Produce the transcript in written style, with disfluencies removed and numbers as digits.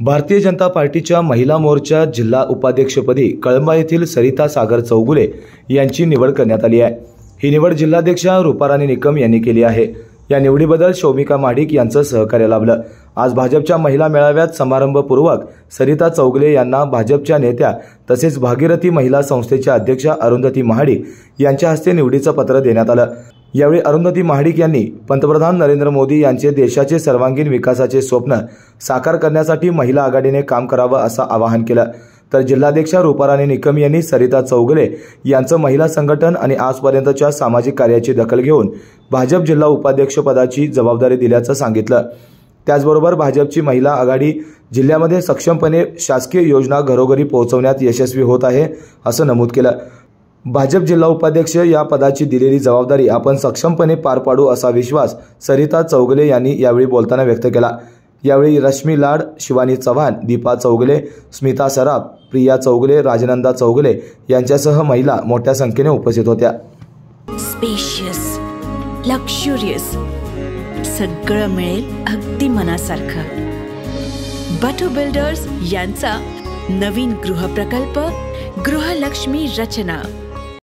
भारतीय जनता पार्टीच्या महिला मोर्चा जिल्हा उपाध्यक्षपदी कळंबा येथील सरिता सागर चौगुले यांची निवड करण्यात आली आहे। ही निवड जिल्हाध्यक्षा रूपाराणी निकम यांनी केली आहे। या निवडीबद्दल शौमिका महाडिक यांचं सहकार्य लाभलं। आज भाजपच्या महिला मेळाव्यात समारंभपूर्वक सरिता चौगुले यांना भाजपच्या नेत्या तसेच भागीरथी महिला संस्थेच्या अध्यक्षा अरुंधती महाडिक यांच्या हस्ते निवडीचं पत्र देण्यात आलं। यावेळी अरुंधती महाडिक यांनी पंतप्रधान नरेंद्र मोदी यांचे देशाचे सर्वांगीण विकासाचे स्वप्न साकार करण्यासाठी महिला आघाडीने काम करावं असं आवाहन केलं। तर जिल्हाध्यक्षा रूपाराणी निकम यांनी सरिता चौगुले यांचं महिला संघटन आणि आजपर्यंतच्या सामाजिक कार्याची दखल घेऊन भाजप जिल्हा उपाध्यक्ष पदाची जबाबदारी दिल्याचं सांगितलं। त्याचबरोबर भाजपची महिला आघाडी जिल्ह्यामध्ये सक्षमपणे शासकीय योजना घरोघरी पोहोचवण्यात यशस्वी होत आहे असं नमूद केलं। भाजप जिल्हा उपाध्यक्ष या पदाची दिलेली जबाबदारी आपण सक्षमपणे पार पाडू असा विश्वास सरिता चौगुले यांनी यावेळी बोलताना व्यक्त केला। यावेळी रश्मी लाड, शिवानी चव्हाण, दीपा चौगुले, स्मिता सराफ, प्रिया चौगुले, राजनंदा चौगुले यांच्यासह महिला मोठ्या संख्येने उपस्थित होत्या। स्पेशियस, लक्झुरियस, सगळं मिळेल अगदी मनासारखं। बटू बिल्डर्स यांचा नवीन गृह प्रकल्प गृहलक्ष्मी रचना